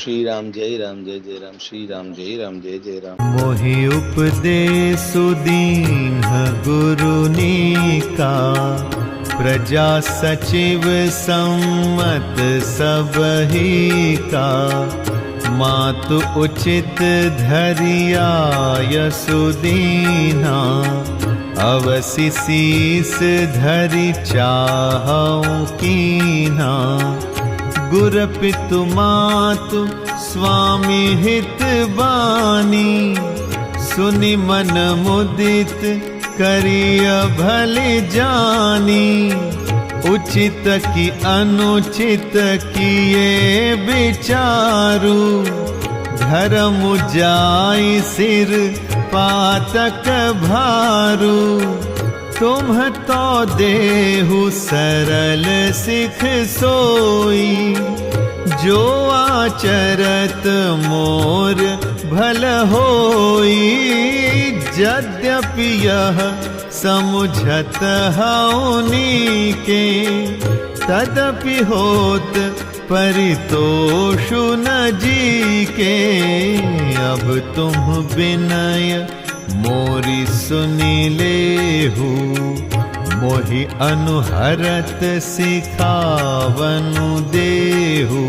श्री राम जय राम श्री राम जय जय राम। मोहि उपदेशु दीन्ह गुरुनी का, प्रजा सचिव सम्मत सबही का। मातु उचित धरिया यसुदीना, अवसि शीस धरि चाहऊं कीन्हा। गुर पितु मातु स्वामी हित बानी, सुनि मन मुदित करिय भले जानी। उचित की अनुचित किए विचारु, धर्म जाई सिर पातक भारू। तुम तो देहु सरल सिख सोई, जो आचरत मोर भल होई। यद्यपि यह समुझत हउनी के, तदपि होत परितोषु न जी के। अब तुम विनय मोरी सुनि लेहु, मोहि अनुहरत सिखावनु देहु।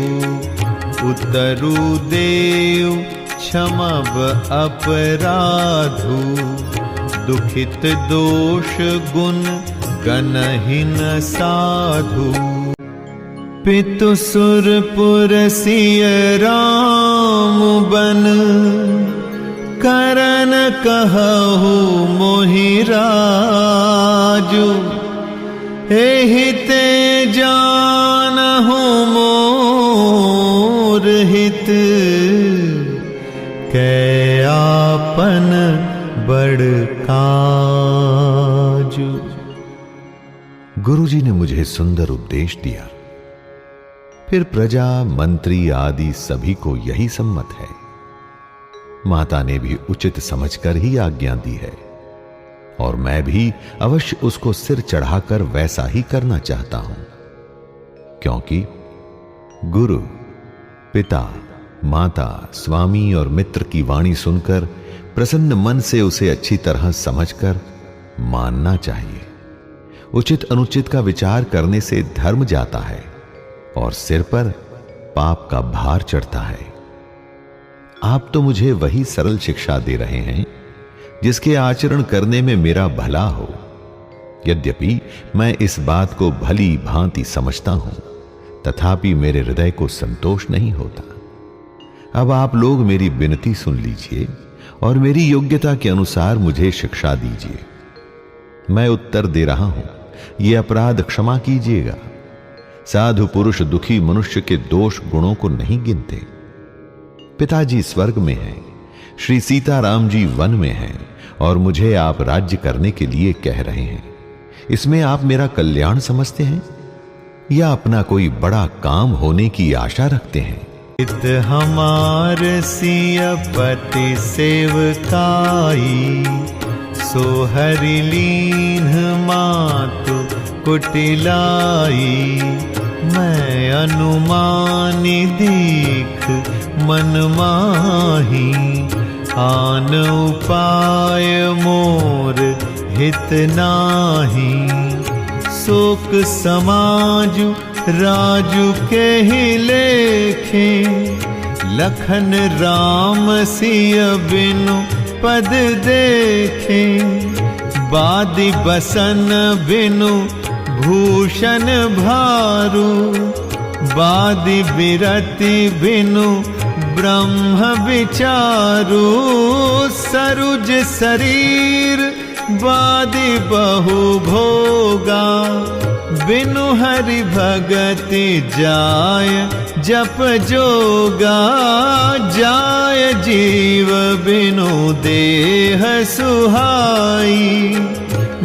उतरु देव क्षमब अपराधु, दुखित दोष गुण गनहिन साधु। पितु सुरपुर सिय राम बन, करन कहु मोहि राजु। एहि ते जानहु मोर हित, कै आपन बड़ काजु। गुरुजी ने मुझे सुंदर उपदेश दिया। फिर प्रजा मंत्री आदि सभी को यही सम्मत है। माता ने भी उचित समझकर ही आज्ञा दी है, और मैं भी अवश्य उसको सिर चढ़ाकर वैसा ही करना चाहता हूं, क्योंकि गुरु, पिता, माता, स्वामी और मित्र की वाणी सुनकर प्रसन्न मन से उसे अच्छी तरह समझकर मानना चाहिए। उचित अनुचित का विचार करने से धर्म जाता है और सिर पर पाप का भार चढ़ता है। आप तो मुझे वही सरल शिक्षा दे रहे हैं जिसके आचरण करने में मेरा भला हो। यद्यपि मैं इस बात को भली भांति समझता हूं, तथापि मेरे हृदय को संतोष नहीं होता। अब आप लोग मेरी विनती सुन लीजिए और मेरी योग्यता के अनुसार मुझे शिक्षा दीजिए। मैं उत्तर दे रहा हूं, यह अपराध क्षमा कीजिएगा। साधु पुरुष दुखी मनुष्य के दोष गुणों को नहीं गिनते। पिताजी स्वर्ग में हैं, श्री सीताराम जी वन में हैं, और मुझे आप राज्य करने के लिए कह रहे हैं। इसमें आप मेरा कल्याण समझते हैं या अपना कोई बड़ा काम होने की आशा रखते हैं? इत हमार सिय पति सेवकाई, सो हरि लीन्ह मातु कुटिलाई। मैं अनुमानी दीख मन माही, आन उपाय मोर हित नाही। शोक समाजु राजु के ही लेखे, लखन राम सिय बिनु पद देखे। बादि बसन बिनु भूषण भारू, बादि बिरति बिनु ब्रह्म विचारू। सरुज शरीर बादि बहु भोगा, बिनु हरि भगति जाय जप जोगा। जाय जीव बिनु देह सुहाई,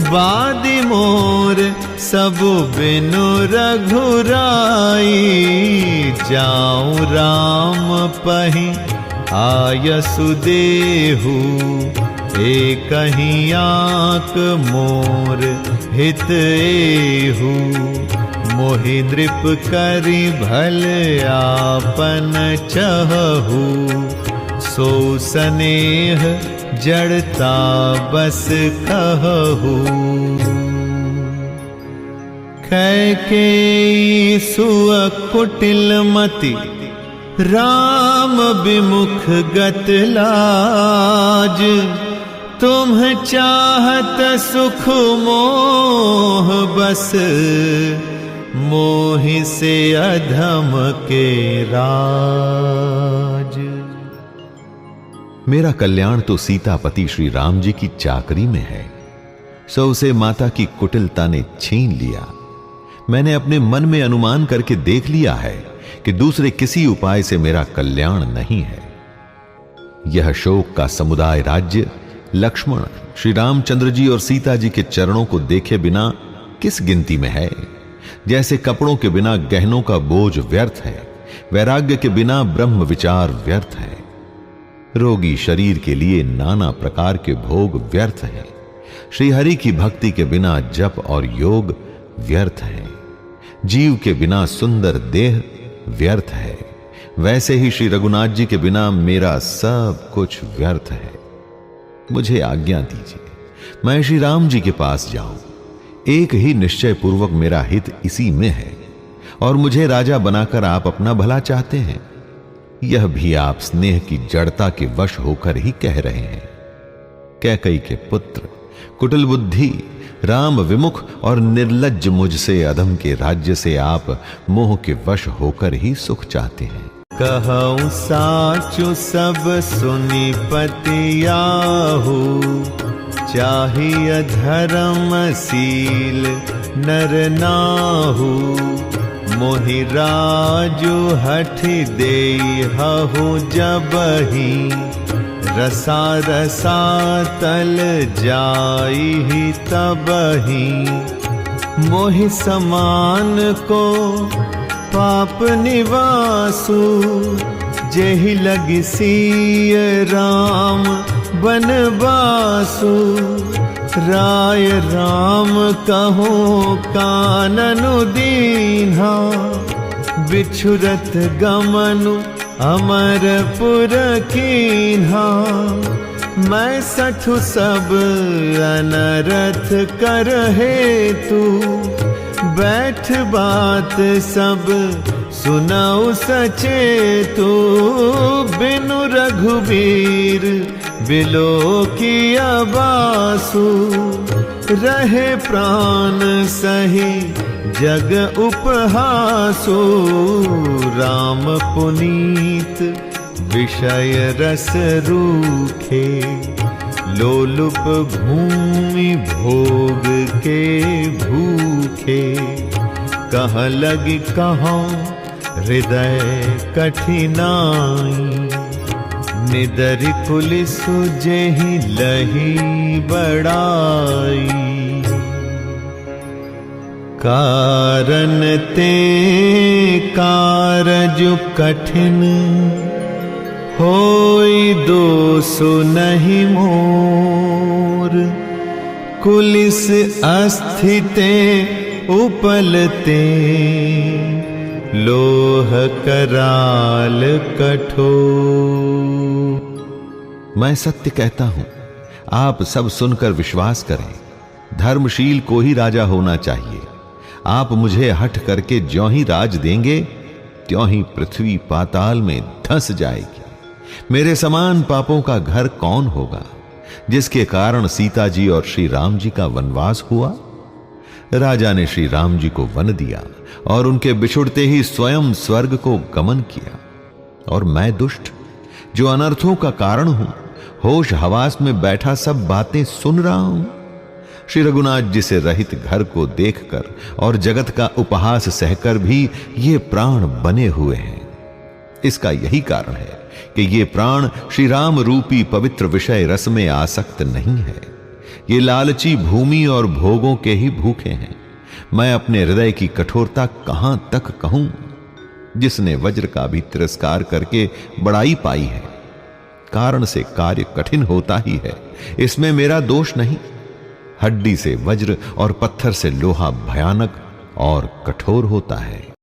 बादि मोर सब बिनु रघुराई। जाऊं राम पहि आयसु देहु, एक ही आंक मोर हित एहु। मोहि नृप करि भल आपन चहु, सो स्नेह जड़ता बस कहु। कैकेयी सुअ कुटिल मति, राम विमुख गत लाज। तुम चाहत सुख मोह बस, मोहि से अधम के राज। मेरा कल्याण तो सीतापति श्री राम जी की चाकरी में है, सो उसे माता की कुटिलता ने छीन लिया। मैंने अपने मन में अनुमान करके देख लिया है कि दूसरे किसी उपाय से मेरा कल्याण नहीं है। यह शोक का समुदाय राज्य लक्ष्मण, श्री रामचंद्र जी और सीता जी के चरणों को देखे बिना किस गिनती में है। जैसे कपड़ों के बिना गहनों का बोझ व्यर्थ है, वैराग्य के बिना ब्रह्म विचार व्यर्थ है। रोगी शरीर के लिए नाना प्रकार के भोग व्यर्थ हैं। श्रीहरि की भक्ति के बिना जप और योग व्यर्थ है। जीव के बिना सुंदर देह व्यर्थ है। वैसे ही श्री रघुनाथ जी के बिना मेरा सब कुछ व्यर्थ है। मुझे आज्ञा दीजिए, मैं श्री राम जी के पास जाऊं। एक ही निश्चय पूर्वक मेरा हित इसी में है, और मुझे राजा बनाकर आप अपना भला चाहते हैं। यह भी आप स्नेह की जड़ता के वश होकर ही कह रहे हैं। कैकेयी के पुत्र, कुटिल बुद्धि, राम विमुख और निर्लज्ज मुझसे अधम के राज्य से आप मोह के वश होकर ही सुख चाहते हैं। कहूं साचु सब सुनि पतियाहु, चाहिए धर्मशील नर नाहु। मोहि राजु हठ देहु जबहि, रसा रसा तल जाई तबहि। मोहि समान को पाप निवासु, जेहि लगी सिय राम बनवासु। राय राम कहो काननु दीन्हा, बिछुरत गमनु अमरपुर कीन्हा। मैं सठु सब अनरथ कर हेतु, बैठ बात सब सुनाऊ सचेतु। बिनु रघुबीर बिलो किया बासु, रहे प्राण सही जग उपहासु। राम पुनीत विषय रस रूखे, लोलुप भूमि भोग के भूखे। कह लगी कहो हृदय कठिनाई, निदरि पुलिसु जेहि लही बड़ाई। कारण ते कारजु कठिन, होई दोषु नहीं मोर। कुलिस अस्थिते उपलते, लोह कराल कठोर। मैं सत्य कहता हूं, आप सब सुनकर विश्वास करें। धर्मशील को ही राजा होना चाहिए। आप मुझे हठ करके ज्यों ही राज देंगे, त्यों ही पृथ्वी पाताल में धंस जाएगी। मेरे समान पापों का घर कौन होगा, जिसके कारण सीता जी और श्री राम जी का वनवास हुआ। राजा ने श्री राम जी को वन दिया और उनके बिछुड़ते ही स्वयं स्वर्ग को गमन किया। और मैं दुष्ट, जो अनर्थों का कारण हूं, होश हवास में बैठा सब बातें सुन रहा हूं। श्री रघुनाथ जी से रहित घर को देखकर और जगत का उपहास सहकर भी ये प्राण बने हुए हैं। इसका यही कारण है कि ये प्राण श्री राम रूपी पवित्र विषय रस में आसक्त नहीं है। ये लालची भूमि और भोगों के ही भूखे हैं। मैं अपने हृदय की कठोरता कहां तक कहूं, जिसने वज्र का भी तिरस्कार करके बड़ाई पाई है। कारण से कार्य कठिन होता ही है, इसमें मेरा दोष नहीं। हड्डी से वज्र और पत्थर से लोहा भयानक और कठोर होता है।